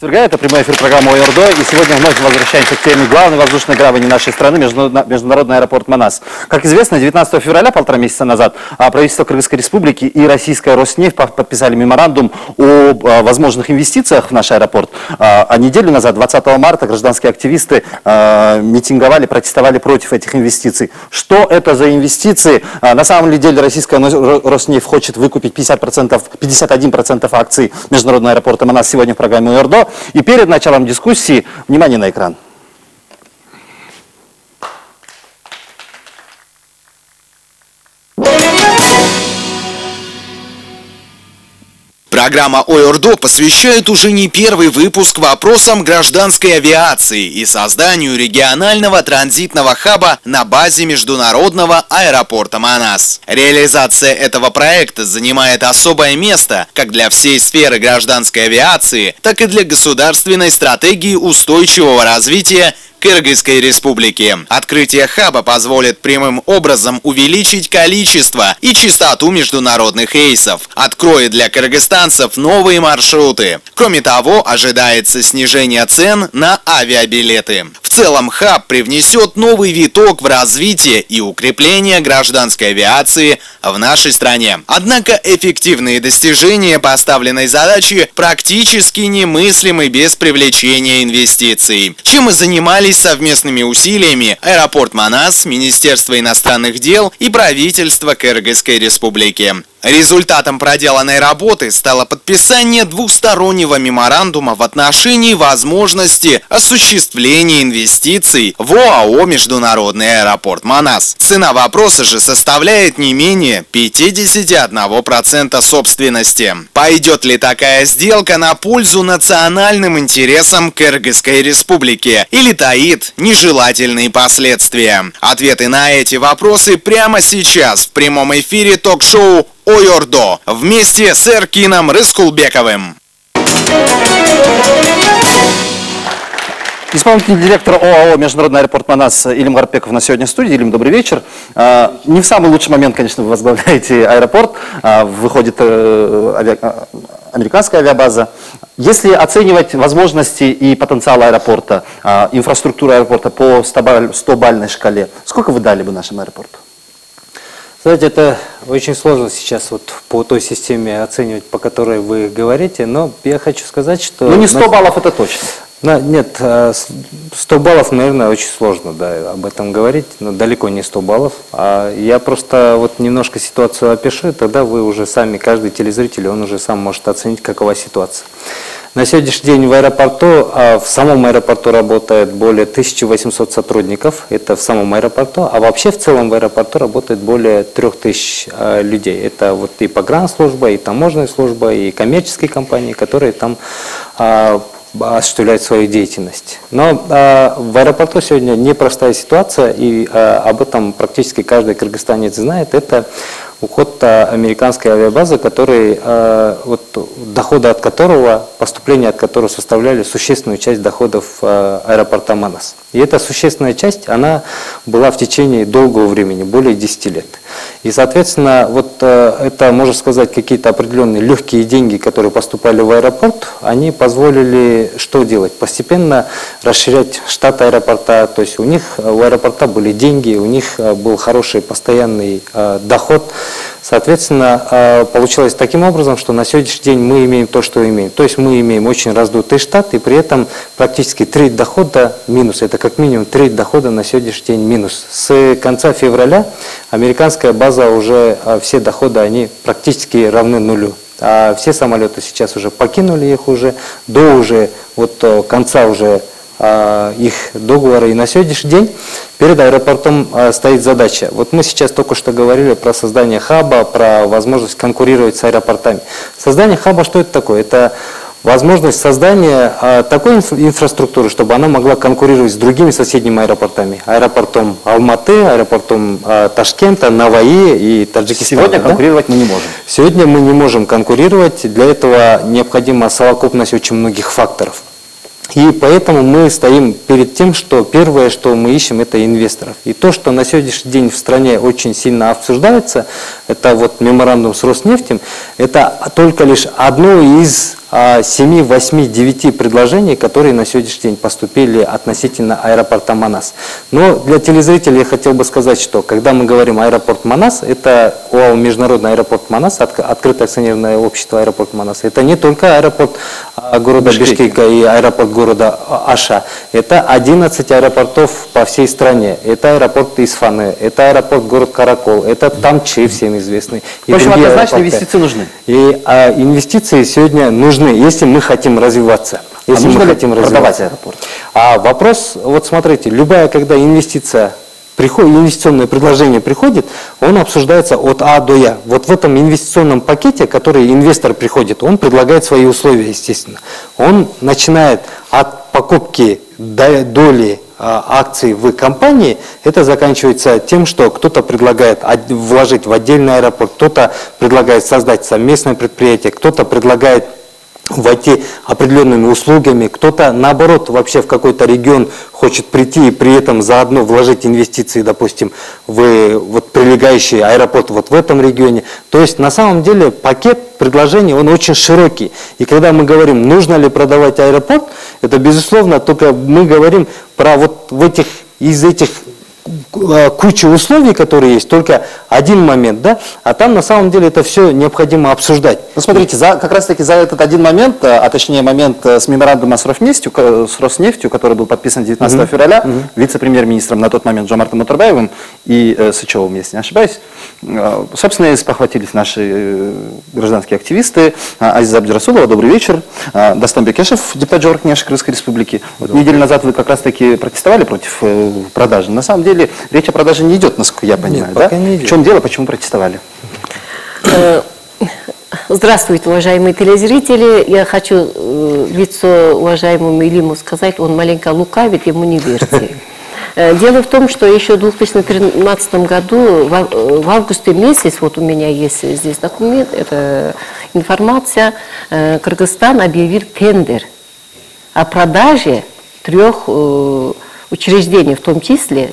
Это прямой эфир программы ОРДО, и сегодня вновь возвращаемся к теме главной воздушной гавани нашей страны, международный аэропорт Манас. Как известно, 19 февраля, полтора месяца назад, правительство Кыргызской республики и российская Роснефть подписали меморандум о возможных инвестициях в наш аэропорт. А неделю назад, 20 марта, гражданские активисты митинговали, протестовали против этих инвестиций. Что это за инвестиции? На самом деле российская Роснефть хочет выкупить 51% акций международного аэропорта Манас сегодня в программе ОРДО. И перед началом дискуссии, внимание на экран. Программа ОРДО посвящает уже не первый выпуск вопросам гражданской авиации и созданию регионального транзитного хаба на базе международного аэропорта Манас. Реализация этого проекта занимает особое место как для всей сферы гражданской авиации, так и для государственной стратегии устойчивого развития Кыргызской республики. Открытие хаба позволит прямым образом увеличить количество и частоту международных рейсов, откроет для кыргызстанцев новые маршруты. Кроме того, ожидается снижение цен на авиабилеты. В целом хаб привнесет новый виток в развитие и укрепление гражданской авиации в нашей стране. Однако эффективные достижения поставленной задачи практически немыслимы без привлечения инвестиций. Чем и занимались совместными усилиями аэропорт Манас, Министерство иностранных дел и правительство Кыргызской республики. Результатом проделанной работы стало подписание двустороннего меморандума в отношении возможности осуществления инвестиций в ОАО «Международный аэропорт Манас». Цена вопроса же составляет не менее 51% собственности. Пойдет ли такая сделка на пользу национальным интересам Кыргызской республики или таит нежелательные последствия? Ответы на эти вопросы прямо сейчас в прямом эфире ток-шоу ОРДО вместе с Эркином Рыскулбековым. Исполнительный директор ОАО «Международный аэропорт Манас» Илим Гарпеков на сегодня в студии. Илим, добрый вечер. Не в самый лучший момент, конечно, вы возглавляете аэропорт. Выходит американская авиабаза. Если оценивать возможности и потенциал аэропорта, инфраструктуру аэропорта по 100-бальной шкале, сколько вы дали бы нашему аэропорту? Знаете, это очень сложно сейчас вот по той системе оценивать, по которой вы говорите, но я хочу сказать, что... Ну не 100 баллов, это точно. Нет, 100 баллов, наверное, очень сложно, да, об этом говорить, но далеко не 100 баллов. Я просто вот немножко ситуацию опишу, тогда вы уже сами, каждый телезритель, он уже сам может оценить, какова ситуация. На сегодняшний день в аэропорту, в самом аэропорту работает более 1800 сотрудников, это в самом аэропорту, а вообще в целом в аэропорту работает более 3000 людей. Это вот и погранслужба, и таможенная служба, и коммерческие компании, которые там осуществляют свою деятельность. Но в аэропорту сегодня непростая ситуация, и об этом практически каждый кыргызстанец знает. Это уход американской авиабазы, доходы от которого, поступления от которого составляли существенную часть доходов аэропорта Манас. И эта существенная часть, она была в течение долгого времени, более 10 лет. И, соответственно, вот это, можно сказать, какие-то определенные легкие деньги, которые поступали в аэропорт, они позволили что делать? Постепенно расширять штат аэропорта, то есть у аэропорта были деньги, у них был хороший постоянный доход. Соответственно, получилось таким образом, что на сегодняшний день мы имеем то, что имеем. То есть мы имеем очень раздутый штат, и при этом практически треть дохода минус. Это как минимум треть дохода на сегодняшний день минус. С конца февраля американская база уже, все доходы, они практически равны нулю. А все самолеты сейчас уже покинули их уже, до конца уже их договора. И на сегодняшний день перед аэропортом стоит задача. Вот мы сейчас только что говорили про создание хаба, про возможность конкурировать с аэропортами. Создание хаба, что это такое? Это возможность создания такой инфраструктуры, чтобы она могла конкурировать с другими соседними аэропортами. Аэропортом Алматы, аэропортом Ташкента, Наваи и Таджикистана. Сегодня конкурировать мы не можем. Сегодня мы не можем конкурировать. Для этого необходима совокупность очень многих факторов. И поэтому мы стоим перед тем, что первое, что мы ищем, это инвесторов. И то, что на сегодняшний день в стране очень сильно обсуждается, это вот меморандум с Роснефтем, это только лишь одно из 7, 8, 9 предложений, которые на сегодняшний день поступили относительно аэропорта Манас. Но для телезрителей я хотел бы сказать, что когда мы говорим аэропорт Манас, это ОАО «Международный аэропорт Манас», открытое акционерное общество аэропорт Манас. Это не только аэропорт города Бишкека и аэропорт города Аша. Это 11 аэропортов по всей стране. Это аэропорт Исфаны, это аэропорт город Каракол, это Тамчи, всем известный. В общем, однозначно инвестиции нужны. И инвестиции сегодня нужны, если мы хотим развиваться. Если нужно мы ли хотим продавать развиваться. аэропорт? Вопрос, вот смотрите, любая, когда инвестиция приходит, инвестиционное предложение приходит, он обсуждается от А до Я. Вот в этом инвестиционном пакете, который инвестор приходит, он предлагает свои условия, естественно. Он начинает от покупки доли акций в компании, это заканчивается тем, что кто-то предлагает вложить в отдельный аэропорт, кто-то предлагает создать совместное предприятие, кто-то предлагает войти определенными услугами, кто-то наоборот вообще в какой-то регион хочет прийти и при этом заодно вложить инвестиции, допустим, в вот прилегающий аэропорт вот в этом регионе. То есть на самом деле пакет предложений, он очень широкий. И когда мы говорим, нужно ли продавать аэропорт, это безусловно только мы говорим про вот из этих куча условий, которые есть, только один момент, да, а там на самом деле это все необходимо обсуждать. Ну, смотрите, как раз-таки за этот один момент, а точнее момент с меморандума с Роснефтью, который был подписан 19 февраля, вице-премьер-министром на тот момент Жомартом Атарбаевым и Сычевым, если не ошибаюсь, собственно, и спохватились наши гражданские активисты. Азиза Абдирасулова, добрый вечер. Дастан Бекешев, депутат Джоркнешской Крымской Республики. Вот неделю назад вы как раз-таки протестовали против продажи. На самом деле речь о продаже не идет, насколько я понимаю. Нет, да? пока не идет. В чем дело, почему протестовали? Здравствуйте, уважаемые телезрители. Я хочу лицо уважаемому Илиму сказать, он маленько лукавит, ему не верьте. Дело в том, что еще в 2013 году, в августе месяц, вот у меня есть здесь документ, это информация, Кыргызстан объявил тендер о продаже 3 учреждений, в том числе,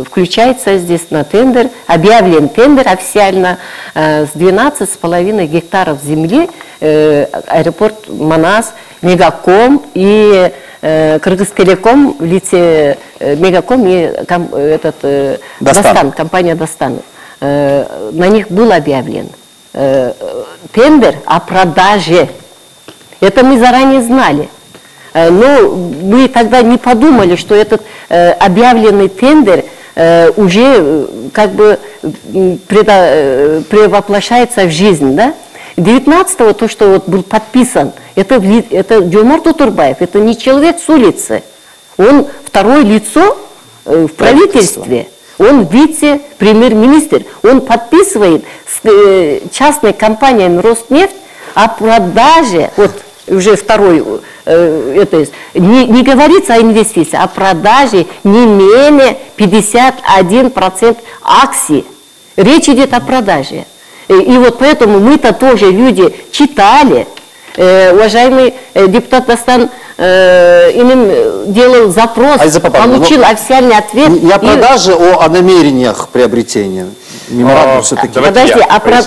включается здесь на тендер, объявлен тендер официально с 12,5 гектаров земли, аэропорт Манас, Мегаком и Кыргызтелеком в лице Мегаком и Дастан, компания Дастан. На них был объявлен тендер о продаже. Это мы заранее знали. Но мы тогда не подумали, что этот объявленный тендер уже как бы превоплощается в жизнь, да? 19-го, то, что вот был подписан, это Жомарт Атарбаев, это не человек с улицы. Он второе лицо в правительстве. Он вице-премьер-министр. Он подписывает с частной компанией Роснефть о продаже, вот уже второй, это есть, не говорится о инвестиции, о продаже не менее 51% акций. Речь идет о продаже. И вот поэтому мы-то тоже люди читали. Уважаемый депутат Дастан им делал запрос, получил официальный ответ. Не о продаже, а о намерениях приобретения. Все-таки. Подожди,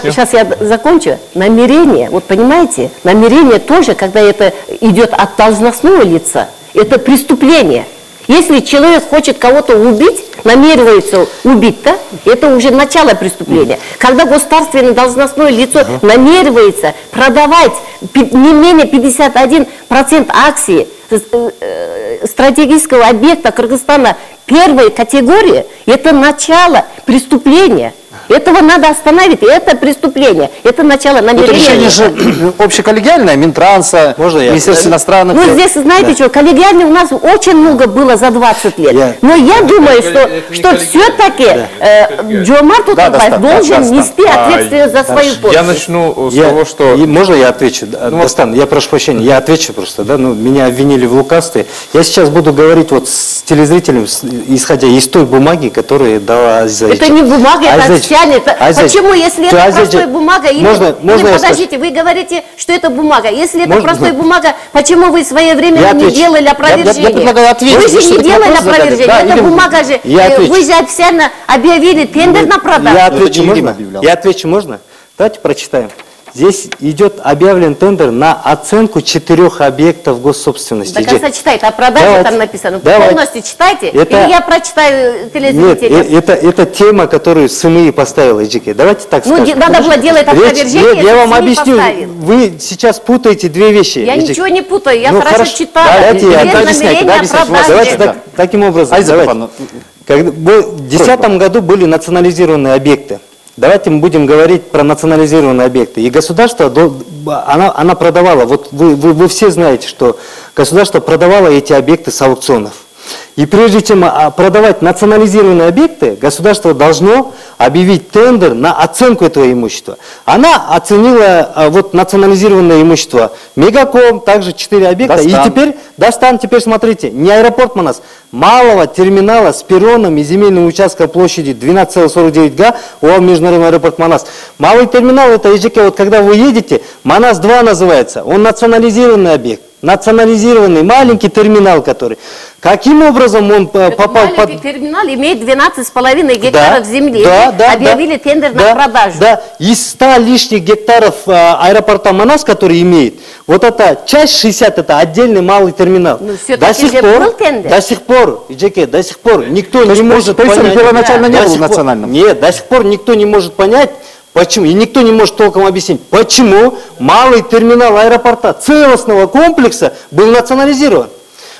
сейчас я закончу. Намерение, вот понимаете, намерение тоже, когда это идет от должностного лица, это преступление. Если человек хочет кого-то убить, намеревается убить, да, это уже начало преступления. Когда государственное должностное лицо намеревается продавать не менее 51% акций стратегического объекта Кыргызстана первой категории, это начало преступления. Этого надо остановить, и это преступление. Это начало намерения. Это решение же общеколлегиальное, Минтранса, Министерство иностранных дел. Ну, здесь, знаете что, коллегиально у нас очень много было за 20 лет. Но я думаю, что все-таки Жомарт Атарбаев должен нести ответственность за свою подпись. Я начну с того, что... Можно я отвечу? Дастан, я прошу прощения, я отвечу просто, да, ну, меня обвинили в лукавстве. Я сейчас буду говорить вот с телезрителем, исходя из той бумаги, которую дала Азиза. Это не бумага, это официально. Почему, если это простая бумага, или подождите, вы говорите, что это бумага. Если это простая бумага, почему вы в свое время не делали опровержение? Я предлагаю ответить. Вы же не делали опровержение. Эта бумага же, вы же официально объявили тендер на продажу. Я отвечу, можно? Я отвечу, можно? Давайте прочитаем. Здесь идет объявлен тендер на оценку 4 объектов госсобственности. До конца читайте, а продажи Давайте. там написано. Давайте. Полностью читайте, Это- или я прочитаю Нет, телезрителям. это тема, которую СМИ поставила, Эджике. Давайте так Ну, скажем. надо было делать опровержение, Нет, я вам СМИ объясню. поставил. Вы сейчас путаете две вещи. Я Эджике. ничего не путаю, я Ну, хорошо хорошо. читала. Давайте я- Без объясняйте, намерения объясняйте. продажи. Давайте Да. таким образом. Айза давайте. Папановна. В 2010 году были национализированы объекты. Давайте мы будем говорить про национализированные объекты. И государство, она продавала, вот вы все знаете, что государство продавало эти объекты с аукционов. И прежде чем продавать национализированные объекты, государство должно объявить тендер на оценку этого имущества. Она оценила вот национализированное имущество Мегаком, также 4 объекта. Достан. И теперь, Достан, теперь смотрите, не аэропорт Манас, малого терминала с перроном и земельным участком площади 12,49 га ОАО «Международный аэропорт Манас». Малый терминал, это ЕЖК, вот когда вы едете, Манас-2 называется, он национализированный объект. Национализированный маленький терминал, который. Каким образом он попал под... Маленький терминал имеет 12,5 гектаров земли. Объявили тендер на продажу. Да, из 100 лишних гектаров аэропорта Манас, который имеет, вот эта часть 60, это отдельный малый терминал. Ну, все-таки же был тендер. До сих пор, Джеке, до сих пор никто не может есть он понять. первоначально не До был сих пор- национальным? Нет, до сих пор никто не может понять, почему, и никто не может толком объяснить, почему малый терминал аэропорта целостного комплекса был национализирован.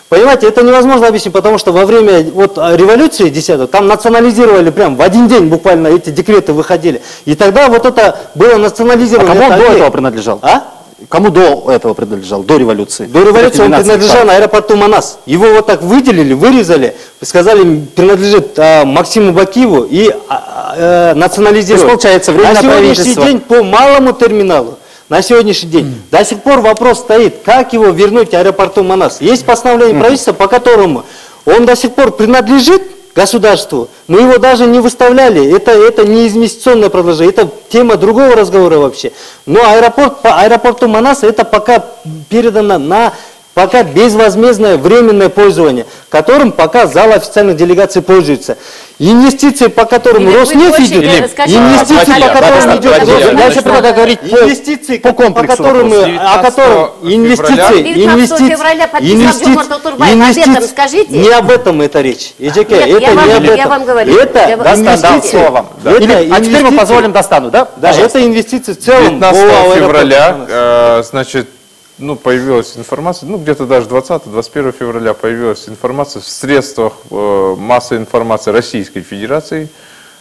Понимаете, это невозможно объяснить, потому что во время вот революции 10-го, там национализировали прям в один день буквально эти декреты выходили. И тогда вот это было А национализировано. кому он Это до объект. этого принадлежал? А? Кому до этого принадлежал, до революции? До революции он 12 принадлежал гектаров. аэропорту Манас. Его вот так выделили, вырезали, сказали, принадлежит Максиму Бакиеву и национализировали. То есть, получается, временное на сегодняшний правительство. день по малому терминалу, на сегодняшний день, до сих пор вопрос стоит, как его вернуть аэропорту Манас. Есть постановление правительства, по которому он до сих пор принадлежит государству, мы его даже не выставляли, это не инвестиционное предложение, это тема другого разговора вообще. Но аэропорт, по аэропорту Манаса это пока передано на пока безвозмездное временное пользование, которым пока зал официальных делегаций пользуется. Инвестиции, по которым Или вы Роснефть очень, идет, скажите, инвестиции, по которым идет Владимир, я еще предлагаю говорить инвестиции, по комплексу по которым, вопроса. о котором 19 февраля подписал Джумар Тотурбаев. Об этом скажите. не об этом это речь. Нет, это я не вам- об этом. я вам говорю. Это Я вам- Достан дал инвестиции. слово вам. Это А теперь мы инвестиции. позволим Достану, да? Да, это инвестиции в целом. 15 в ОАО февраля, «Аэропорт». значит, появилась информация, где-то даже 20-21 февраля появилась информация в средствах массовой информации Российской Федерации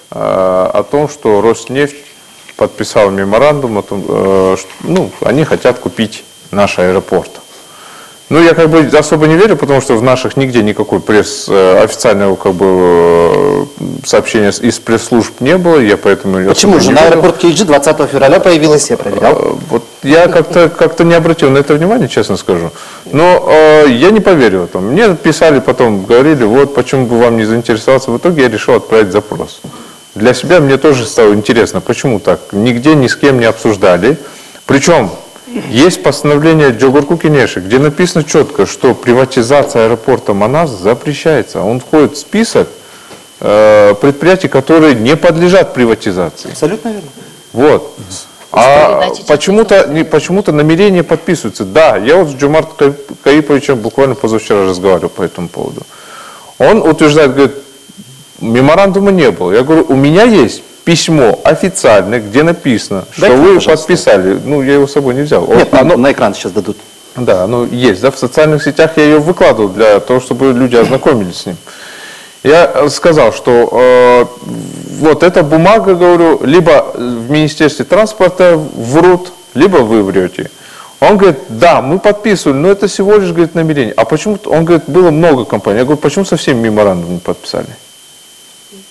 о том, что Роснефть подписал меморандум о том, что они хотят купить наш аэропорт. Я особо не верю, потому что в наших нигде никакой официального сообщения из пресс-служб не было, я поэтому... Почему особо же? не На верю. аэропорт Кейджи 20 февраля появилась, я проверял. Вот я как-то не обратил на это внимания, честно скажу. Но я не поверил в этом. Мне писали потом, говорили, вот почему бы вам не заинтересоваться. В итоге я решил отправить запрос. Для себя мне тоже стало интересно, почему так. Нигде ни с кем не обсуждали. Причем есть постановление Джогурку Кенеши, где написано четко, что приватизация аэропорта Манас запрещается. Он входит в список предприятий, которые не подлежат приватизации. Абсолютно верно. Вот. А почему-то намерения подписываются. Да, я вот с Джумартом Каиповичем буквально позавчера разговаривал по этому поводу. Он утверждает, говорит, меморандума не было. Я говорю, у меня есть письмо официальное, где написано, что Дайте, вы пожалуйста. подписали. Я его с собой не взял. Нет, Оно- на экран сейчас дадут. да, оно есть. Да, в социальных сетях я ее выкладывал для того, чтобы люди ознакомились с ним. Я сказал, что вот эта бумага, говорю, либо в Министерстве транспорта врут, либо вы врете. Он говорит, да, мы подписывали, но это всего лишь, говорит, намерение. А почему, он говорит, было много компаний. Я говорю, почему со всеми меморандум не подписали?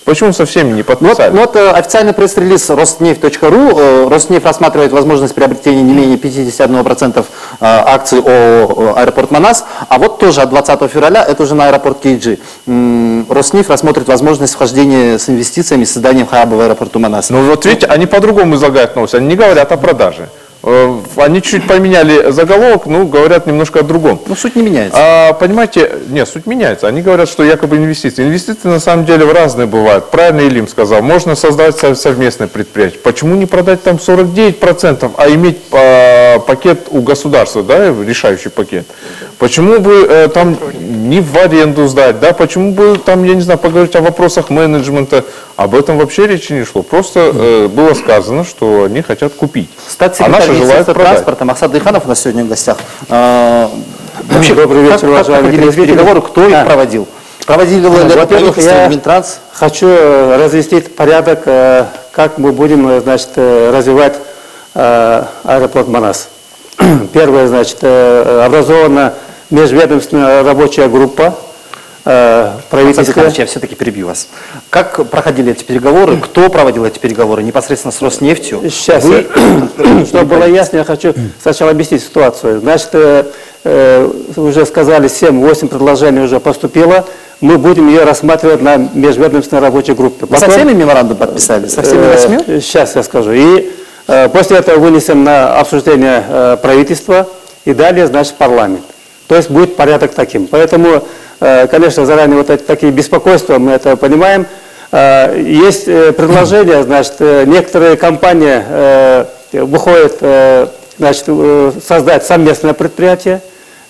Почему со всеми не подписали? Вот официальный пресс-релиз Rosneft.ru. Роснефть рассматривает возможность приобретения не менее 51% акций ОАО «Аэропорт Манас». А вот тоже от 20 февраля, это уже на аэропорт Кейджи. Роснефть рассмотрит возможность вхождения с инвестициями, с созданием хаба в аэропорту Манас. Ну вот видите, они по-другому излагают новость, они не говорят о продаже. Они чуть поменяли заголовок, ну, говорят немножко о другом. Ну, суть не меняется. Понимаете, нет, суть меняется. Они говорят, что якобы инвестиции. Инвестиции на самом деле разные бывают. Правильно Илим сказал, можно создать совместное предприятие. Почему не продать там 49%, а иметь пакет у государства, да, решающий пакет? Почему бы там не в аренду сдать, да? Почему бы там, я не знаю, поговорить о вопросах менеджмента? Об этом вообще речи не шло. Просто было сказано, что они хотят купить. Статс-секретарь Министерства транспорта Махсат Дыханов у нас сегодня в гостях. Вообще, Добрый вечер, как уважаемые проходили эти переговоры, кто их проводил? Проводили ли Во-первых, правительство, я Минтранс? хочу разъяснить порядок, как мы будем, значит, развивать аэропорт Манас. Первое, значит, образована межведомственная рабочая группа правительства. Я все-таки перебью вас. Как проходили эти переговоры? Кто проводил эти переговоры? Непосредственно с Роснефтью? Сейчас, чтобы было ясно, я хочу сначала объяснить ситуацию. Значит, уже сказали, 7-8 предложений уже поступило. Мы будем ее рассматривать на межведомственной рабочей группе. Вы со всеми меморандум подписали? Со всеми 8? Сейчас я скажу. И после этого вынесем на обсуждение правительства и далее, значит, парламент. То есть будет порядок таким. Поэтому, конечно, заранее вот эти такие беспокойства, мы это понимаем. Есть предложение, значит, некоторые компании выходят, значит, создать совместное предприятие.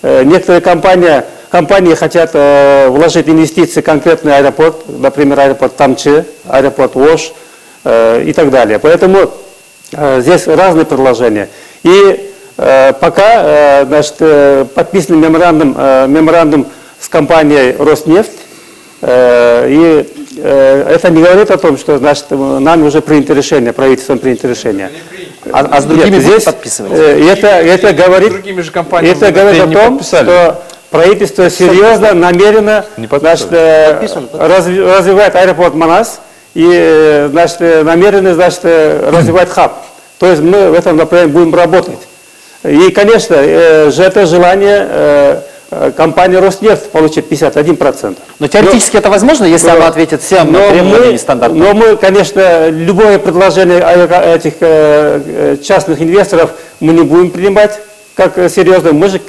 Некоторые компании хотят вложить инвестиции в конкретный аэропорт, например, аэропорт Тамчи, аэропорт Ош и так далее. Поэтому здесь разные предложения. И пока, значит, подписан меморандум с компанией Роснефть, и это не говорит о том, что, значит, нами уже принято решение, правительством принято решение. А с другими здесь подписывать? Это говорит о том, что правительство серьезно, намеренно, значит, развивает аэропорт Манас и, значит, намеренно, значит, развивать хаб. То есть мы в этом направлении будем работать. И, конечно, это желание компании Роснефть получит 51%. Но теоретически это возможно, если она ответит всем требованиям и стандартам? Но мы, конечно, любое предложение этих частных инвесторов мы не будем принимать как серьезно. Мы же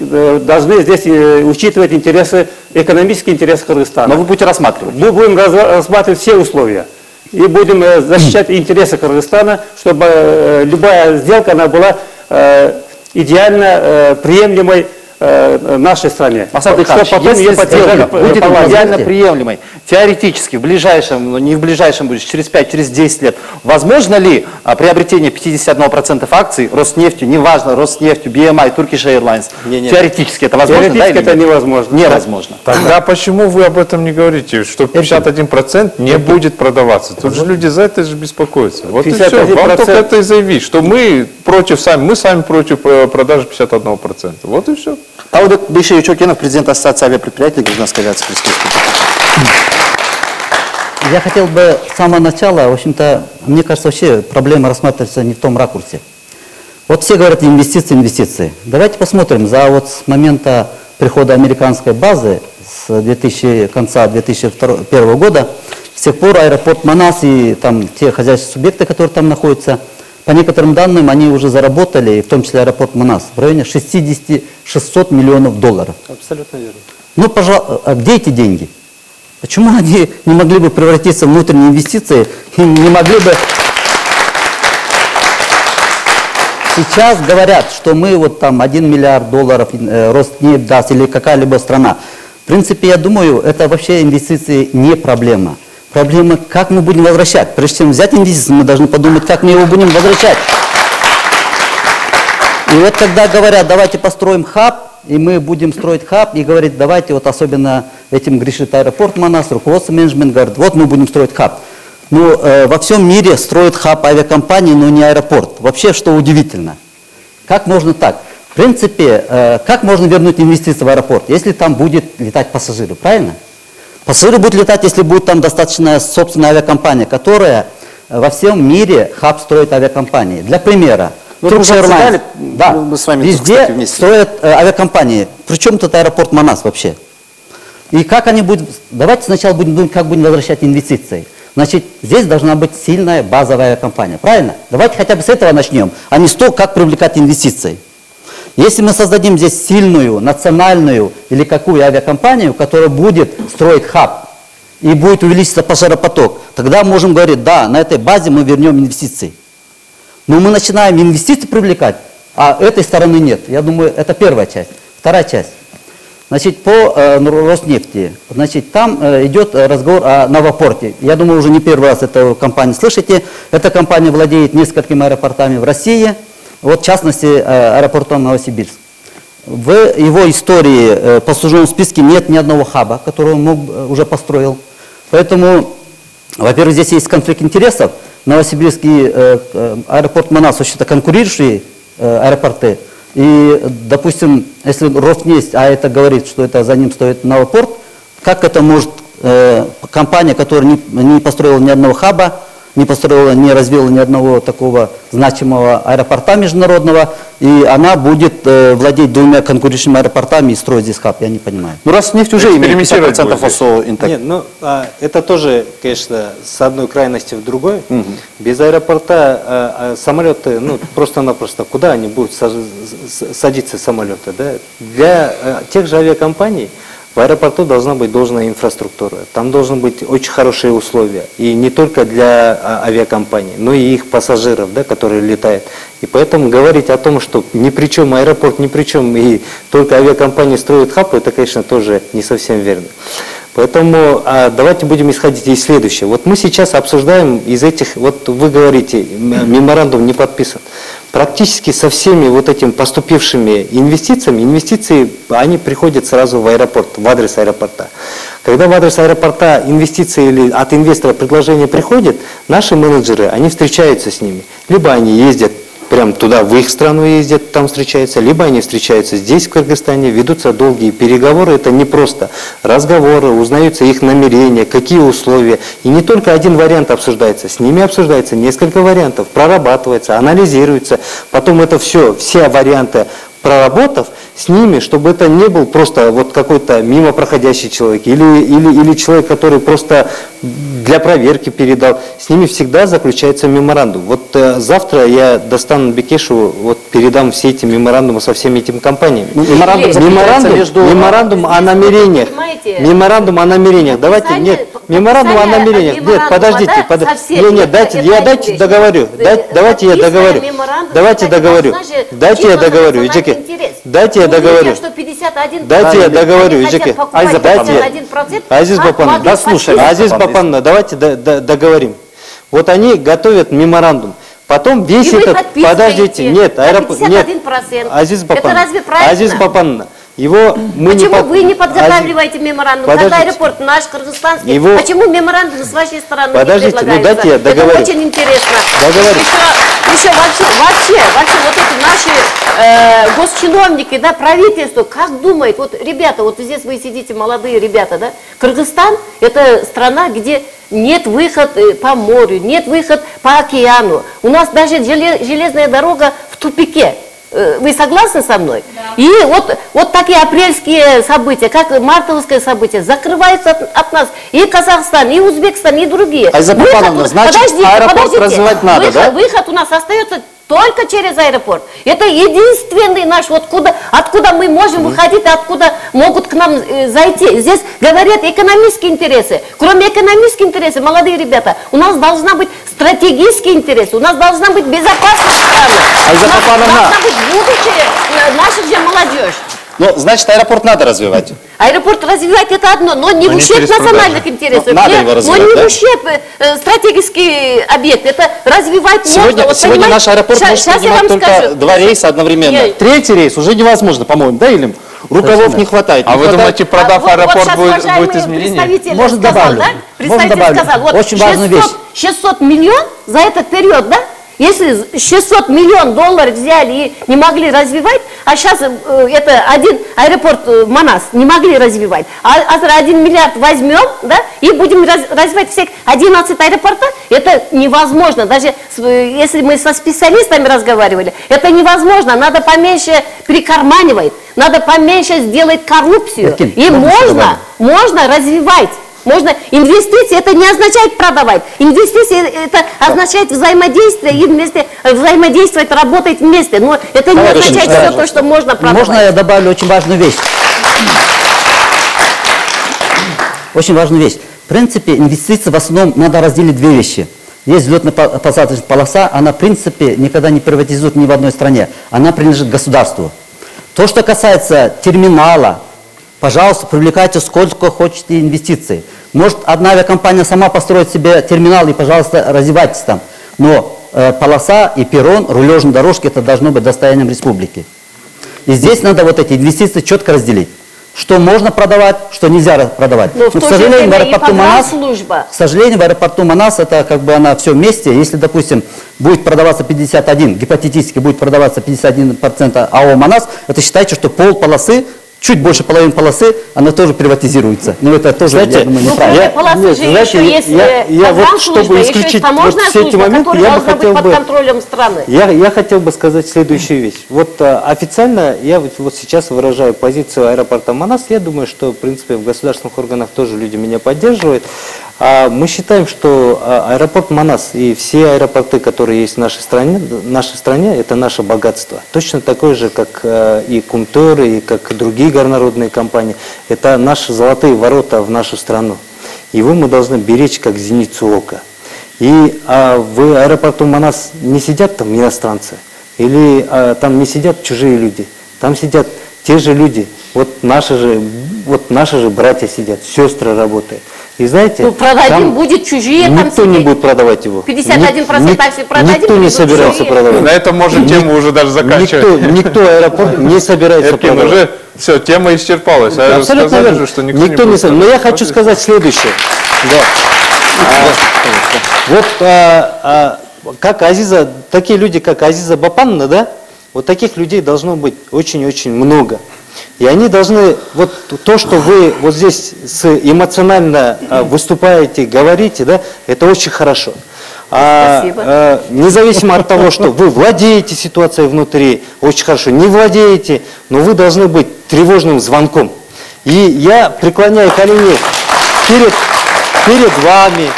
должны здесь учитывать интересы, экономические интересы Кыргызстана. Но вы будете рассматривать? Мы будем рассматривать все условия. И будем защищать интересы Кыргызстана, чтобы любая сделка она была идеально приемлемой нашей стране. Махсат Дыханович, если сделка будет идеально приемлемой, теоретически, в ближайшем, но не в ближайшем будущем, через 5, через 10 лет, возможно ли приобретение 51% акций Роснефтью, неважно, Роснефтью, BMI, Turkish Airlines? Теоретически это возможно? Теоретически это невозможно. Невозможно. Тогда почему вы об этом не говорите, что 51% не будет продаваться? Тут же люди за это же беспокоятся. Вот и все. Вам только это и заявить, что мы сами против продажи 51%. Вот и все. Таудек Бейшевич Чокенов, президент Ассоциации авиапредприятий Гражданской авиации Республики. Я хотел бы с самого начала, в общем-то, мне кажется, вообще проблема рассматривается не в том ракурсе. Вот все говорят инвестиции. Давайте посмотрим, с момента прихода американской базы с конца 2001 года, с тех пор аэропорт Манас и там те хозяйственные субъекты, которые там находятся, по некоторым данным, они уже заработали, в том числе аэропорт Манас, в районе 600 миллионов долларов. Абсолютно верно. Ну, пожалуйста, а где эти деньги? Почему они не могли бы превратиться в внутренние инвестиции и не могли бы... Сейчас говорят, что мы вот там 1 миллиард долларов Роснефть даст или какая-либо страна. В принципе, я думаю, это вообще инвестиции не проблема. Проблема, как мы будем возвращать. Прежде чем взять инвестиции, мы должны подумать, как мы его будем возвращать. И вот когда говорят, давайте построим хаб, и мы будем строить хаб, и говорит, давайте, вот особенно этим грешит аэропорт Манас, руководство менеджмент говорит, вот мы будем строить хаб. Ну, во всем мире строят хаб авиакомпании, но не аэропорт. Вообще, что удивительно. Как можно так? В принципе, как можно вернуть инвестиции в аэропорт, если там будет летать пассажиры, правильно? Пассажиры будут летать, если будет там достаточно собственная авиакомпания, которая во всем мире хаб строит авиакомпании. Для примера, Turkish Airlines, да, мы с вами, везде кстати, вместе строят авиакомпании. Причем тут аэропорт Манас вообще. И как они будут... Давайте сначала будем думать, как будем возвращать инвестиции. Значит, здесь должна быть сильная базовая авиакомпания. Правильно? Давайте хотя бы с этого начнем, а не с того, как привлекать инвестиции. Если мы создадим здесь сильную, национальную или какую авиакомпанию, которая будет строить хаб и будет увеличиться пассажиропоток, тогда можем говорить, да, на этой базе мы вернем инвестиции. Но мы начинаем инвестиции привлекать, а этой стороны нет. Я думаю, это первая часть. Вторая часть. Значит, по Роснефти, значит, там идет разговор о Новопорте. Я думаю, уже не первый раз эту компанию слышите. Эта компания владеет несколькими аэропортами в России, вот в частности аэропортом Новосибирск. В его истории по послужном списке нет ни одного хаба, который он уже построил. Поэтому, во-первых, здесь есть конфликт интересов. Новосибирский аэропорт Манас, вообще-то конкурирующие аэропорты. И, допустим, если Роснефть, а это говорит, что это за ним стоит Новопорт, как это может компания, которая не построила ни одного хаба, не построила, не развила ни одного такого значимого аэропорта международного, и она будет владеть двумя конкурирующими аэропортами и строить здесь хаб, я не понимаю. Ну, Роснефть уже имеет 50% будет ОСО Интек. Нет, ну, это тоже, конечно, с одной крайности в другой. Без аэропорта самолеты, ну, просто-напросто, куда они будут садиться, самолеты, да? Для тех же авиакомпаний в аэропорту должна быть должная инфраструктура, там должны быть очень хорошие условия, и не только для авиакомпаний, но и их пассажиров, да, которые летают. И поэтому говорить о том, что ни при чем аэропорт, ни при чем, и только авиакомпании строят хаб, это, конечно, тоже не совсем верно. Поэтому давайте будем исходить из следующего. Вот мы сейчас обсуждаем из этих, вот вы говорите, меморандум не подписан. Практически со всеми вот этими поступившими инвестициями, инвестиции, они приходят сразу в аэропорт, в адрес аэропорта. Когда в адрес аэропорта инвестиции или от инвестора предложение приходит, наши менеджеры, они встречаются с ними. Либо они ездят прям туда, в их страну ездят, там встречаются, либо они встречаются здесь, в Кыргызстане, ведутся долгие переговоры, это не просто разговоры, узнаются их намерения, какие условия. И не только один вариант обсуждается, с ними обсуждается несколько вариантов, прорабатывается, анализируется, потом это все варианты проработав с ними, чтобы это не был просто вот какой-то мимо проходящий человек или человек, который просто для проверки передал. С ними всегда заключается меморандум. Вот завтра я достану Бекешу, вот передам все эти меморандумы со всеми этими компаниями. Меморандум о намерениях. Меморандум о намерениях. Давайте, нет, меморандум о намерениях. Нет, подождите, нет, дайте договорю. Давайте я договорю. Давайте я договорю, Иджеке. Дайте я договорю. Дайте я договорю, Иджеке. Азиз Бапановна, да, слушай, Азиз Бапановна, давайте договорим. Вот они готовят меморандум. Потом весь этот, подождите, нет, Азиз Бапановна, его мы почему вы не подготавливаете меморандум? Когда аэропорт наш, кыргызстанский, почему меморандум с вашей стороны не предлагается? Ну дайте я договорю. Это очень интересно. Договорю. Еще вообще, вот эти наши госчиновники, да, правительство, как думает, вот ребята, вот здесь вы сидите, молодые ребята, да, Кыргызстан — это страна, где нет выхода по морю, нет выхода по океану. У нас даже железная дорога в тупике. Вы согласны со мной? Да. И вот такие апрельские события, как мартовское событие, закрываются от нас и Казахстан, и Узбекистан, и другие. Айза Бапановна, значит, аэропорт развивать надо, да? Выход у нас остается только через аэропорт. Это единственный наш, вот откуда мы можем выходить, откуда могут к нам зайти. Здесь говорят экономические интересы. Кроме экономических интересов, молодые ребята, у нас должна быть стратегические интересы, у нас должна быть безопасность страны, у нас должна быть будущее наших же молодежь. Ну, значит, аэропорт надо развивать. Аэропорт развивать — это одно, но не в ущерб национальных интересов, надо его развивать, но не да? в ущерб стратегический объект. Это развивать сегодня, можно. Сегодня наш аэропорт может принимать только 2 рейса одновременно. Нет. 3-й рейс уже невозможно, по-моему, да, Илим? Рукавов не хватает. А вы думаете, продав аэропорт, будет изменение? Может, добавлю. Представитель сказал, вот очень важную вещь. 600 миллионов за этот период, да? Если 600 миллионов долларов взяли и не могли развивать, а сейчас это один аэропорт Манас не могли развивать, а 1 миллиард возьмем, да, и будем развивать всех 11 аэропортов, это невозможно. Даже если мы со специалистами разговаривали, это невозможно. Надо поменьше прикарманивать, надо поменьше сделать коррупцию. И можно развивать. Можно инвестиции, это не означает продавать. Инвестиции это означает взаимодействие и вместе взаимодействовать, работать вместе. Но это не означает все то, что можно продавать. Можно я добавлю очень важную вещь? Очень важную вещь. В принципе, инвестиции в основном надо разделить две вещи. Есть взлетно-посадочная полоса, она в принципе никогда не приватизирует ни в одной стране. Она принадлежит государству. То, что касается терминала, пожалуйста, привлекайте сколько хотите инвестиций. Может, одна авиакомпания сама построит себе терминал и, пожалуйста, развивайтесь там. Но полоса и перрон, рулежные дорожки, это должно быть достоянием республики. И здесь надо вот эти инвестиции четко разделить. Что можно продавать, что нельзя продавать. Но к сожалению, в аэропорту Манас это как бы она все вместе. Если, допустим, будет продаваться 51, гипотетически будет продаваться 51% АО Манас, это считайте, что пол полосы, чуть больше половины полосы, она тоже приватизируется. Но это тоже, знаете, я думаю, неправильно. Полосы же еще есть чтобы исключить вот все эти моменты, я бы хотел под контролем страны. Я хотел бы сказать следующую вещь. Вот официально я вот сейчас выражаю позицию аэропорта Манас. Я думаю, что, в принципе, в государственных органах тоже люди меня поддерживают. Мы считаем, что аэропорт Манас и все аэропорты, которые есть в нашей стране, это наше богатство. Точно такое же, как и Кумтор, и как другие горнородные компании. Это наши золотые ворота в нашу страну. Его мы должны беречь как зеницу ока. И в аэропорту Манас не сидят там иностранцы, или там не сидят чужие люди. Там сидят те же люди. Вот наши же братья сидят, сестры работают. И знаете, ну, продадим, будет чужие там никто не будет продавать его. 51% акций продадим. Никто не собирается продавать. На этом можно тему уже даже заканчивать. Никто аэропорт не собирается продавать. Уже все, тема исчерпалась. Абсолютно верно. Что никто не собирается. Но я хочу сказать следующее. Вот как Азиза, такие люди, как Азиза Бапановна, да, вот таких людей должно быть очень-очень много. И они должны, вот то, что вы вот здесь эмоционально выступаете, говорите, да, это очень хорошо. Спасибо. Независимо от того, что вы владеете ситуацией внутри, очень хорошо, не владеете, но вы должны быть тревожным звонком. И я преклоняю колени перед вами,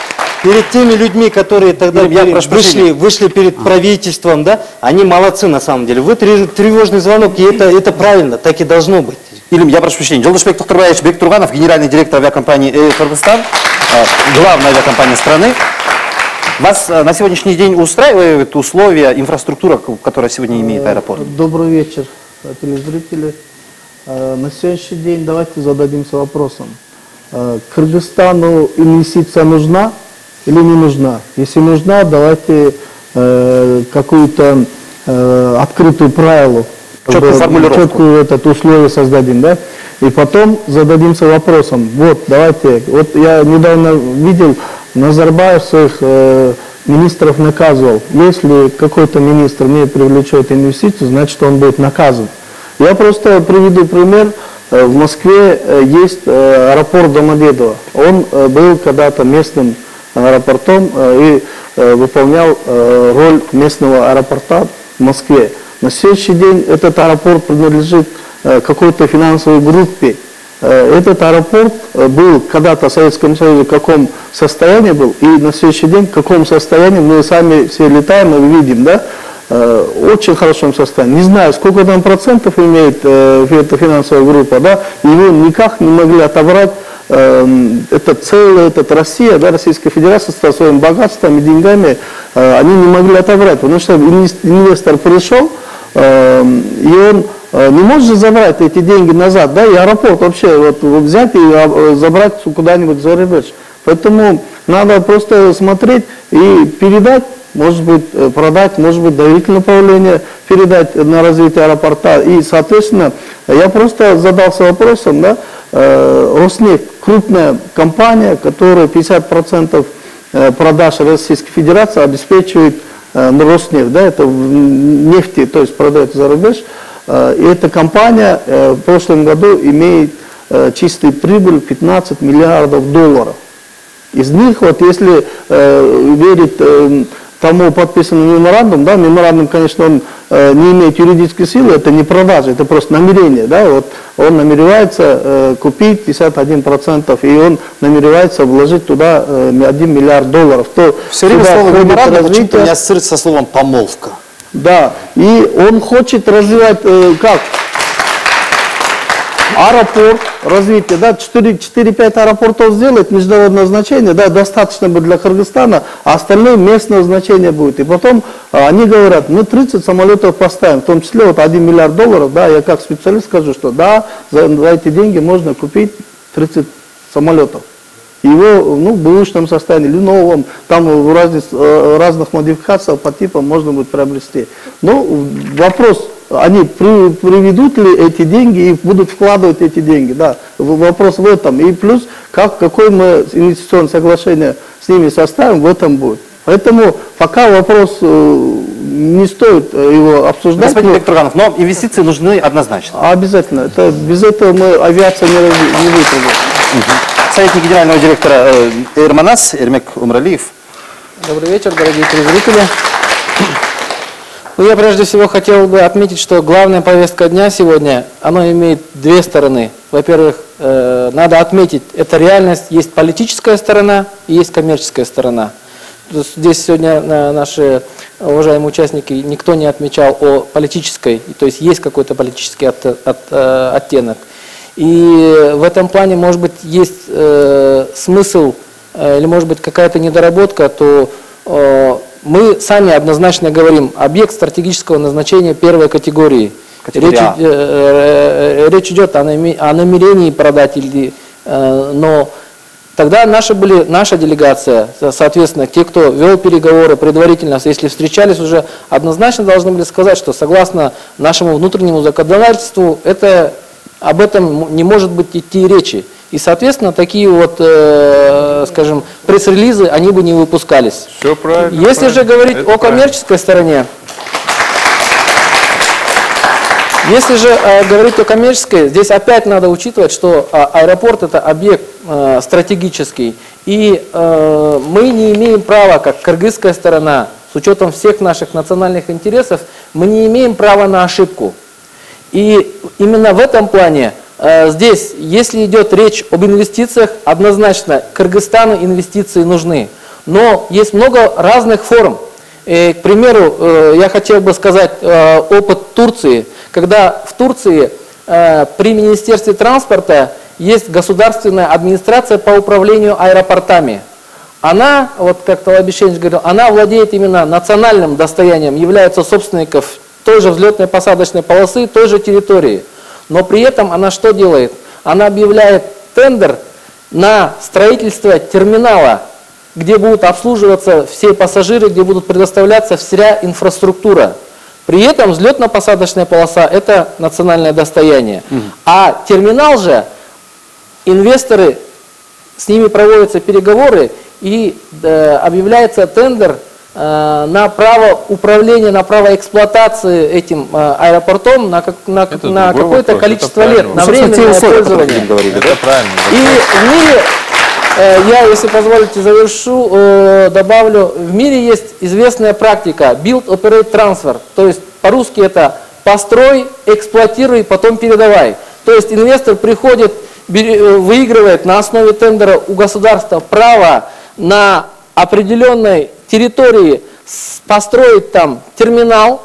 перед теми людьми, которые тогда вышли перед правительством, да, они молодцы на самом деле. Вы тревожный звонок, и это правильно, так и должно быть. Илим, я прошу прощения. Жолдашбек Тохтурбаевич Бектурганов, генеральный директор авиакомпании Air Kyrgyzstan, главная авиакомпания страны. Вас на сегодняшний день устраивают условия, инфраструктура, которая сегодня имеет аэропорт? Добрый вечер, телезрители. На сегодняшний день давайте зададимся вопросом. Кыргызстану инвестиция нужна или не нужна? Если нужна, давайте какую-то открытую правило, четкую условие создадим, да? И потом зададимся вопросом. Вот, давайте, вот я недавно видел, Назарбаев своих министров наказывал. Если какой-то министр не привлечет инвестицию, значит он будет наказан. Я просто приведу пример. В Москве есть аэропорт Домодедово. Он был когда-то местным аэропортом и выполнял роль местного аэропорта в Москве. На следующий день этот аэропорт принадлежит какой-то финансовой группе. Этот аэропорт был когда-то в Советском Союзе в каком состоянии был, и на следующий день в каком состоянии, мы сами все летаем и видим, да, очень хорошем состоянии. Не знаю, сколько там процентов имеет эта финансовая группа, да, его никак не могли отобрать. Это целая, это Россия, да, Российская Федерация со своим богатством и деньгами, они не могли отобрать, потому что инвестор пришел, и он не может забрать эти деньги назад, да, и аэропорт вообще вот взять и забрать куда-нибудь за рубеж. Поэтому надо просто смотреть и передать, может быть, продать, может быть, доверительное управление передать на развитие аэропорта. И, соответственно, я просто задался вопросом, да, Роснефть, крупная компания, которая 50% продаж Российской Федерации обеспечивает Роснефть, да, это нефти, то есть продает за рубеж. И эта компания в прошлом году имеет чистую прибыль 15 миллиардов долларов. Из них, вот если верить тому подписан меморандум, да, меморандум, конечно, он не имеет юридической силы, это не продажа, это просто намерение, да, вот он намеревается купить 51%, и он намеревается вложить туда 1 миллиард долларов. То Все время сюда слово входит меморандум почему-то развитие. меня ассоциируется со словом помолвка. Да, и он хочет развивать, как? Аэропорт, развитие, да, 4-5 аэропортов сделать, международное значение, да, достаточно будет для Кыргызстана, а остальное местное значение будет. И потом они говорят, мы 30 самолетов поставим, в том числе вот 1 миллиард долларов, да, я как специалист скажу, что да, за эти деньги можно купить 30 самолетов. Его, ну, в бэушном состоянии или новом, там в разных модификациях по типам можно будет приобрести. Но вопрос, они приведут ли эти деньги и будут вкладывать эти деньги, да, вопрос в этом. И плюс, какое мы инвестиционное соглашение с ними составим, в этом будет. Поэтому пока вопрос не стоит его обсуждать. Господин Бектурганов, но инвестиции нужны однозначно. Обязательно. Это, без этого мы авиация не выпрыгнем. Советник генерального директора Air Manas Эрмек Умралиев. Добрый вечер, дорогие телезрители. Ну, я прежде всего хотел бы отметить, что главная повестка дня сегодня, она имеет две стороны. Во-первых, надо отметить, это реальность, есть политическая сторона и есть коммерческая сторона. Здесь сегодня наши уважаемые участники, никто не отмечал о политической, то есть есть какой-то политический оттенок. И в этом плане, может быть, есть смысл или, может быть, какая-то недоработка, то мы сами однозначно говорим, объект стратегического назначения первой категории. Речь идет о намерении продать, но тогда наша делегация, соответственно, те, кто вел переговоры предварительно, если встречались уже, однозначно должны были сказать, что согласно нашему внутреннему законодательству, об этом не может быть идти речи. И, соответственно, такие вот, скажем, пресс-релизы, они бы не выпускались. Все правильно. Если же говорить о коммерческой стороне, если же говорить о коммерческой, здесь опять надо учитывать, что аэропорт это объект стратегический. И мы не имеем права, как кыргызская сторона, с учетом всех наших национальных интересов, мы не имеем права на ошибку. И именно в этом плане здесь, если идет речь об инвестициях, однозначно Кыргызстану инвестиции нужны. Но есть много разных форм. К примеру, я хотел бы сказать опыт Турции, когда в Турции при Министерстве транспорта есть государственная администрация по управлению аэропортами. Она, вот как Талабишевич говорил, она владеет именно национальным достоянием, является собственником той же взлетно-посадочной полосы, той же территории. Но при этом она что делает? Она объявляет тендер на строительство терминала, где будут обслуживаться все пассажиры, где будут предоставляться вся инфраструктура. При этом взлетно-посадочная полоса – это национальное достояние. А терминал же, инвесторы, с ними проводятся переговоры и объявляется тендер на право управления, на право эксплуатации этим аэропортом на какое-то количество лет, на временное пользование. Это правильно. И в мире, я, если позволите, завершу, добавлю, в мире есть известная практика Build, Operate, Transfer, то есть по-русски это построй, эксплуатируй, потом передавай. То есть инвестор приходит, выигрывает на основе тендера у государства право на определенной территории построить там терминал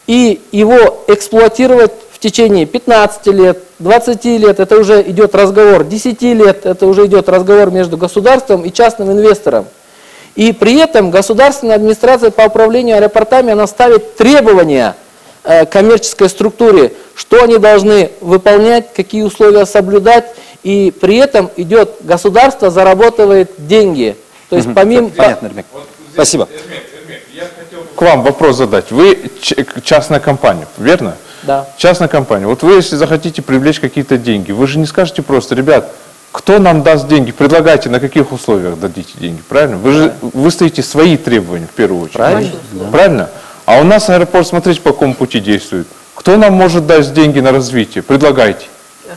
и его эксплуатировать в течение 15 лет, 20 лет, это уже идет разговор, 10 лет, это уже идет разговор между государством и частным инвестором. И при этом государственная администрация по управлению аэропортами, она ставит требования коммерческой структуре, что они должны выполнять, какие условия соблюдать, и при этом идет государство, зарабатывает деньги. То есть помимо... Понятно, Эрмек. Спасибо. Я хотел к вам вопрос задать. Вы частная компания, верно? Да. Частная компания. Вот вы, если захотите привлечь какие-то деньги, вы же не скажете просто, ребят, кто нам даст деньги, предлагайте, на каких условиях дадите деньги, правильно? Вы же выставите свои требования в первую очередь. Правильно. Правильно? А у нас аэропорт, смотрите, по какому пути действует. Кто нам может дать деньги на развитие? Предлагайте.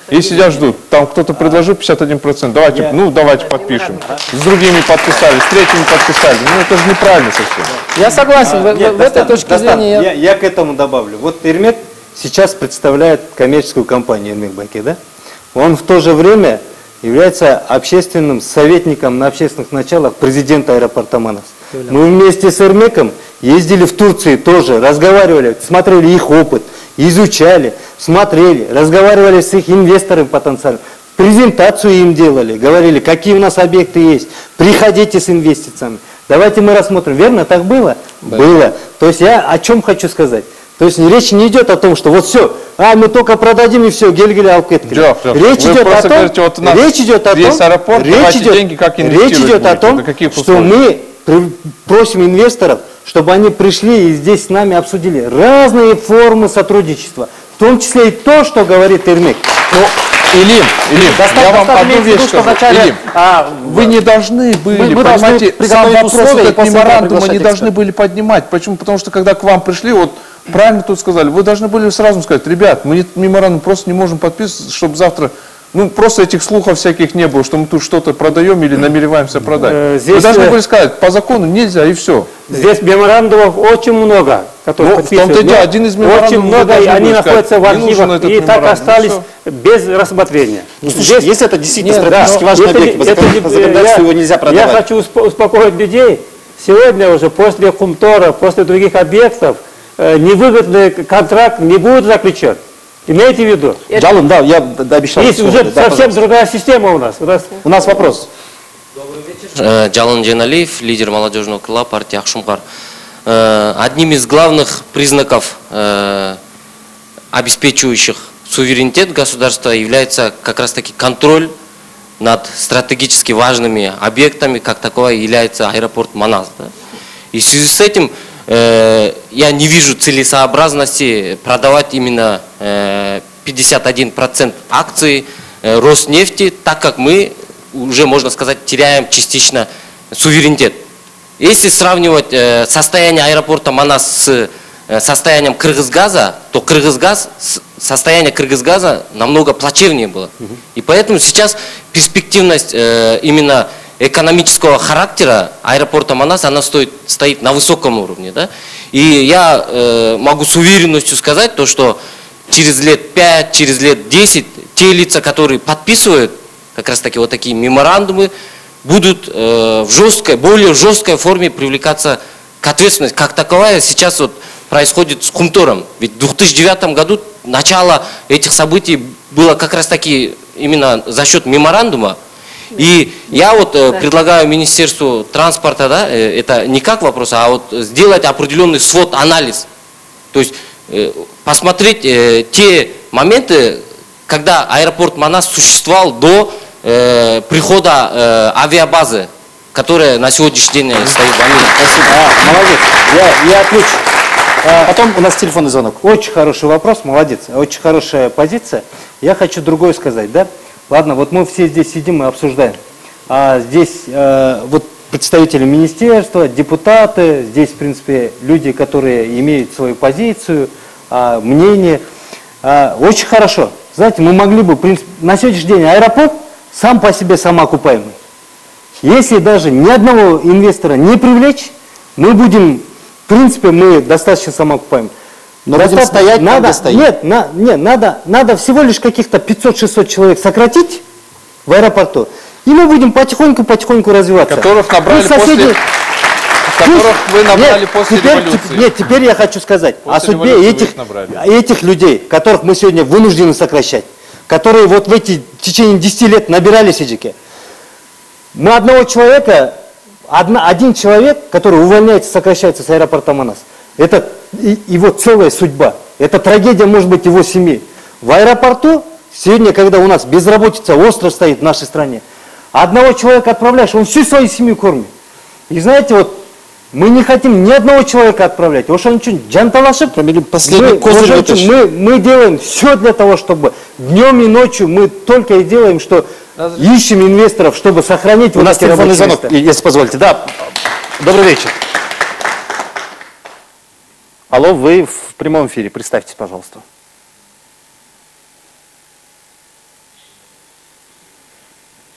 И сидят, ждут. Там кто-то предложил 51%. Давайте, давайте подпишем. С другими подписали, с третьими подписали. Ну, это же неправильно совсем. Я согласен, в этой точке зрения... Я к этому добавлю. Вот Эрмек сейчас представляет коммерческую компанию Эрмек Баки, да? Он в то же время является общественным советником на общественных началах президента аэропорта Манас. Мы вместе с Эрмеком ездили в Турции тоже, разговаривали, смотрели их опыт, изучали, смотрели, разговаривали с их инвесторами потенциальными, презентацию им делали, говорили, какие у нас объекты есть, приходите с инвестициями, давайте мы рассмотрим. Верно, так было? Да. Было. То есть я о чем хочу сказать. То есть речь не идет о том, что вот все, мы только продадим и все, гель-гель алкетки. Речь идет о том, что мы просим инвесторов, чтобы они пришли и здесь с нами обсудили разные формы сотрудничества, в том числе и то, что говорит Эрмек. Илим, я вам одну вещь скажу. Илим, вы не должны были, понимаете, сам вопрос этот меморандума не должны были поднимать. Почему? Потому что когда к вам пришли, вот правильно тут сказали, вы должны были сразу сказать, ребят, мы меморандум просто не можем подписывать, чтобы завтра, просто этих слухов всяких не было, что мы тут что-то продаем или намереваемся продать. Вы должны были сказать, по закону нельзя и все. Здесь меморандумов очень много, которые подписывают. В том-то дело, один из меморандумов очень много, и они находятся в архивах, и так остались без рассмотрения. Если это действительно стратегически важный объект, по законодательству его нельзя продавать. Я хочу успокоить людей. Сегодня уже после Хумтора, после других объектов, невыгодный контракт не будет заключен. Имейте в виду. Джалун, да, я обещал. Есть уже совсем другая система у нас. У нас вопрос. Добрый вечер. Джалун Дженалиев, лидер молодежного крыла партии Ахшумкар. Одним из главных признаков, обеспечивающих суверенитет государства, является как раз таки контроль над стратегически важными объектами, как таковой является аэропорт Манас. Да? И в связи с этим я не вижу целесообразности продавать именно 51% акций Роснефти, так как мы уже, можно сказать, теряем частично суверенитет. Если сравнивать состояние аэропорта Манас с состоянием Кыргызгаза, то состояние Кыргызгаза намного плачевнее было. И поэтому сейчас перспективность именно экономического характера аэропорта Манас, она стоит на высоком уровне. Да? И я могу с уверенностью сказать, то, что через лет 5, через лет 10, те лица, которые подписывают как раз таки вот такие меморандумы, будут в более жесткой форме привлекаться к ответственности. Как таковая сейчас вот происходит с Хумтором. Ведь в 2009 году начало этих событий было как раз таки именно за счет меморандума. И я вот предлагаю Министерству транспорта, да, это не как вопрос, а вот сделать определенный свод-анализ. То есть посмотреть те моменты, когда аэропорт Манас существовал до прихода авиабазы, которая на сегодняшний день стоит в Амине. Спасибо. Молодец. Я отвечу. Потом у нас телефонный звонок. Очень хороший вопрос, молодец. Очень хорошая позиция. Я хочу другое сказать, да? Ладно, вот мы все здесь сидим и обсуждаем. А здесь вот представители министерства, депутаты, здесь, в принципе, люди, которые имеют свою позицию, мнение. Очень хорошо. Знаете, мы могли бы, в принципе, на сегодняшний день аэропорт сам по себе самоокупаемый. Если даже ни одного инвестора не привлечь, мы будем, в принципе, мы достаточно самоокупаемы. Но будем стоять, надо стоять. Надо всего лишь каких-то 500-600 человек сократить в аэропорту, и мы будем потихоньку развиваться. Которых набрали вы набрали после революции. Нет, теперь я хочу сказать о судьбе этих людей, которых мы сегодня вынуждены сокращать, которые вот в течение 10 лет набирали сиджики. Мы одного человека, один человек, который увольняется, сокращается с аэропорта Манас, это его целая судьба. Это трагедия, может быть, его семьи. В аэропорту, сегодня, когда у нас безработица остро стоит в нашей стране, одного человека отправляешь, он всю свою семью кормит. И знаете, вот, мы не хотим ни одного человека отправлять. Мы делаем все для того, чтобы днем и ночью мы только и делаем, что ищем инвесторов, чтобы сохранить у нас телефонный звонок, если позволите. Да, добрый вечер. Алло, вы в прямом эфире, представьтесь, пожалуйста.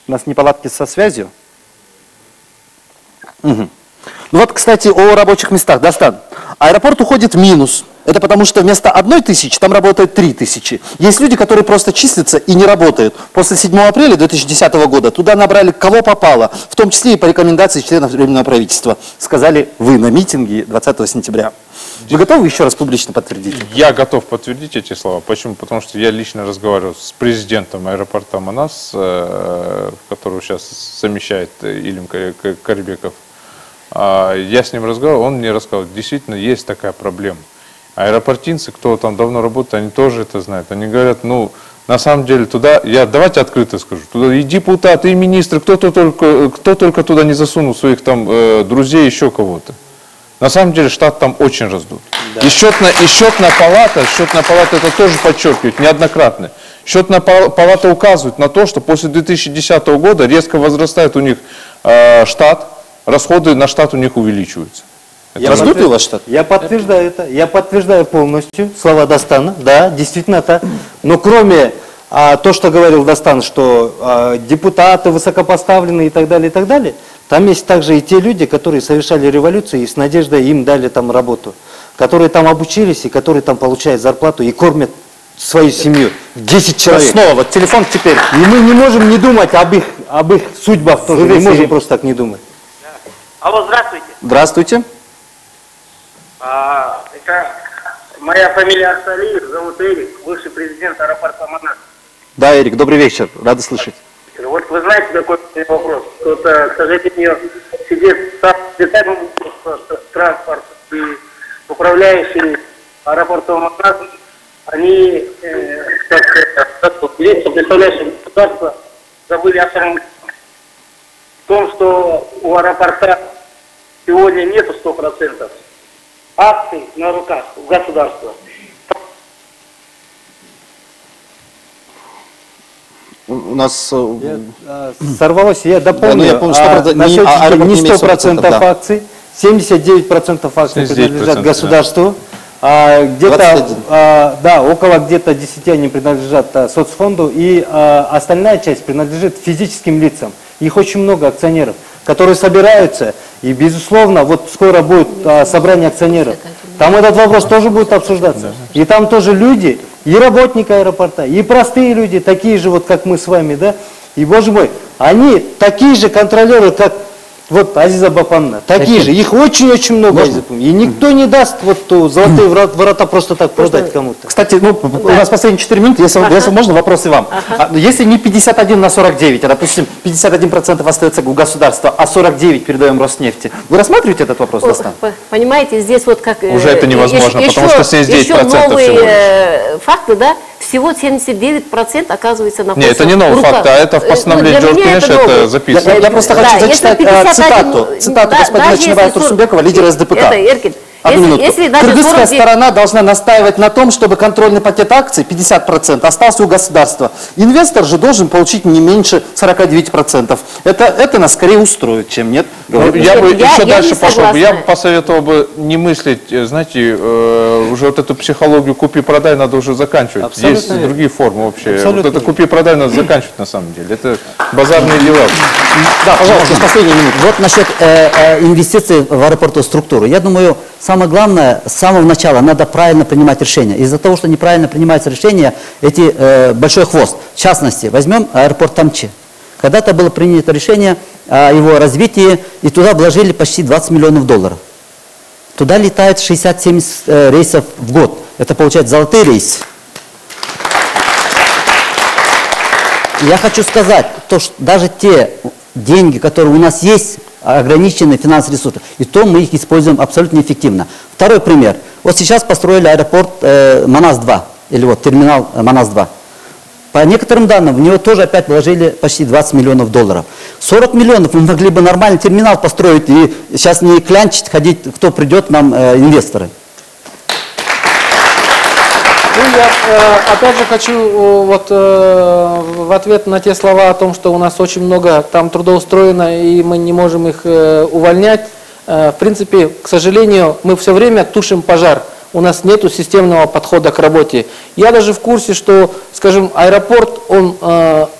У нас неполадки со связью. Мгм. Ну вот, кстати, о рабочих местах. Дастан, аэропорт уходит в минус. Это потому, что вместо 1000 там работает 3000. Есть люди, которые просто числятся и не работают. После 7 апреля 2010 года туда набрали кого попало, в том числе и по рекомендации членов Временного правительства. Сказали вы на митинге 20 сентября. Вы готовы еще раз публично подтвердить? Я готов подтвердить эти слова. Почему? Потому что я лично разговаривал с президентом аэропорта Манас, которого сейчас замещает Илим Карибеков. Я с ним разговаривал, он мне рассказал, действительно есть такая проблема. Аэропортинцы, кто там давно работает, они тоже это знают. Они говорят, ну, на самом деле туда, давайте открыто скажу, туда и депутаты, и министры, кто только туда не засунул своих там друзей, еще кого-то. На самом деле штат там очень раздут. Да. И счетная палата это тоже подчеркивает неоднократно. Счетная палата указывает на то, что после 2010 года резко возрастает у них штат, расходы на штат у них увеличиваются. Раздут ли у вас штат? Я подтверждаю это. Я подтверждаю полностью слова Дастана. Да, действительно так. Но кроме то, что говорил Дастан, что депутаты высокопоставленные и так далее, там есть также и те люди, которые совершали революцию и с надеждой им дали там работу. Которые там обучились и которые там получают зарплату и кормят свою семью. 10 человек. Снова, вот телефон теперь. И мы не можем не думать об их судьбах тоже. Не можем просто так не думать. Алло, здравствуйте. Здравствуйте. Это моя фамилия Арсалиев, зовут Эрик, бывший президент аэропорта Манас. Да, Эрик, добрый вечер, рады слышать. Вот вы знаете, какой вопрос? Тут, к сожалению, сидит детальный транспорт и управляющие аэропортом Манас, они, как лица, представляющие государство, забыли о том, что у аэропорта сегодня нету 100% акций на руках у государства. У нас сорвалось, я дополню. Да, я помню, что на сегодняшний день не 100% да. акций, 79% акций принадлежат государству. Где-то, около где-то 10 они принадлежат соцфонду, и остальная часть принадлежит физическим лицам. Их очень много акционеров, которые собираются, и, безусловно, вот скоро будет собрание акционеров. Там этот вопрос тоже будет обсуждаться. И там тоже люди, и работники аэропорта, и простые люди, такие же, вот как мы с вами, да. И, боже мой, они такие же контролеры, как вот Азиза Бапанна, такие же, их очень-очень много. И никто не даст вот золотые ворота просто так продать кому-то. Кстати, у нас последние 4 минуты, если можно, вопросы вам. Если не 51/49, а, допустим, 51% остается у государства, а 49 передаем Роснефти, вы рассматриваете этот вопрос, Дастан? Понимаете, здесь вот как... Уже это невозможно, потому что 79% еще новые всего факты, да? Всего 79% оказывается на Нет, это не новый факт, а это в постановлении Джордж Кенеш это записано. Я просто хочу зачитать цитату господина Ченебая Турсунбекова, лидера СДПК. Кыргызская сторона должна настаивать на том, чтобы контрольный пакет акций 50% остался у государства. Инвестор же должен получить не меньше 49%. Это нас скорее устроит, чем нет. Я бы еще дальше пошел бы. Я бы посоветовал бы не мыслить, знаете, уже вот эту психологию купи-продай надо уже заканчивать. Абсолютно Есть верно. другие формы вообще. Абсолютно Вот это купи-продай надо заканчивать на самом деле. Это базарные дела. Да, пожалуйста, последние минуты. Вот насчет инвестиций в аэропортовую структуру. Я думаю, самое главное, с самого начала надо правильно принимать решения. Из-за того, что неправильно принимаются решения, эти большой хвост. В частности, возьмем аэропорт Тамчи. Когда-то было принято решение о его развитии, и туда вложили почти 20 миллионов долларов. Туда летает 60-70 рейсов в год. Это получается золотые рейсы. Я хочу сказать, то, что даже те деньги, которые у нас есть, ограниченные финансовые ресурсы, и то мы их используем абсолютно эффективно. Второй пример. Вот сейчас построили аэропорт Манас-2, или вот терминал Манас-2. По некоторым данным, в него тоже опять вложили почти 20 миллионов долларов. 40 миллионов мы могли бы нормальный терминал построить, и сейчас не клянчить, ходить, кто придет нам, инвесторы. Ну, я опять же хочу вот в ответ на те слова о том, что у нас очень много там трудоустроено и мы не можем их увольнять. В принципе, к сожалению, мы все время тушим пожар. У нас нет системного подхода к работе. Я даже в курсе, что, скажем, аэропорт, он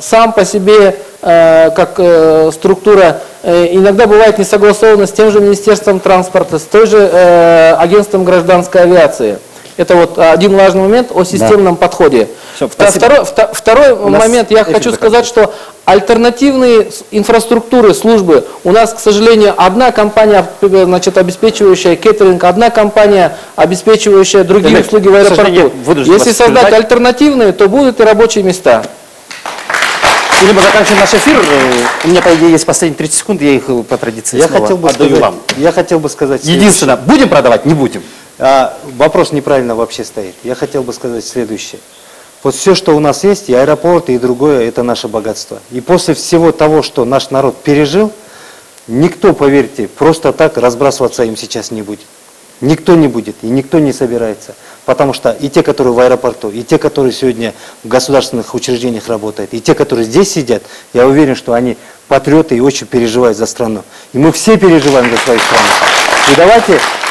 сам по себе как структура, иногда бывает несогласованность с тем же Министерством транспорта, с той же агентством гражданской авиации. Это вот один важный момент о системном подходе. Все, Второй момент, я хочу сказать, что альтернативные инфраструктуры, службы, у нас, к сожалению, одна компания, значит, обеспечивающая кеттеринг, одна компания, обеспечивающая другие услуги в аэропорту. Если создать альтернативные, то будут и рабочие места. Или мы заканчиваем наш эфир. У меня, по идее, есть последние 30 секунд, я их по традиции отдаю вам. Я хотел бы сказать... Единственное, будем продавать, не будем. Вопрос неправильно вообще стоит. Я хотел бы сказать следующее. Вот все, что у нас есть, и аэропорт, и другое, это наше богатство. И после всего того, что наш народ пережил, никто, поверьте, просто так разбрасываться им сейчас не будет. Никто не будет, и никто не собирается. Потому что и те, которые в аэропорту, и те, которые сегодня в государственных учреждениях работают, и те, которые здесь сидят, я уверен, что они патриоты и очень переживают за страну. И мы все переживаем за свою страну. И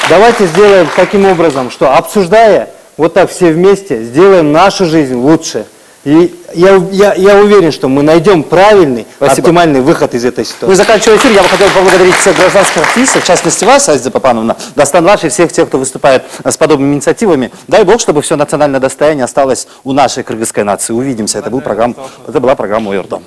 давайте сделаем таким образом, что обсуждая, вот так все вместе, сделаем нашу жизнь лучше. И я уверен, что мы найдем правильный, оптимальный выход из этой ситуации. Мы заканчиваем эфир. Я бы хотел поблагодарить всех гражданских активистов, в частности вас, Азиза Папановна, Дастан Ваш и всех тех, кто выступает с подобными инициативами. Дай Бог, чтобы все национальное достояние осталось у нашей кыргызской нации. Увидимся. Это была программа «Мой Эрдом».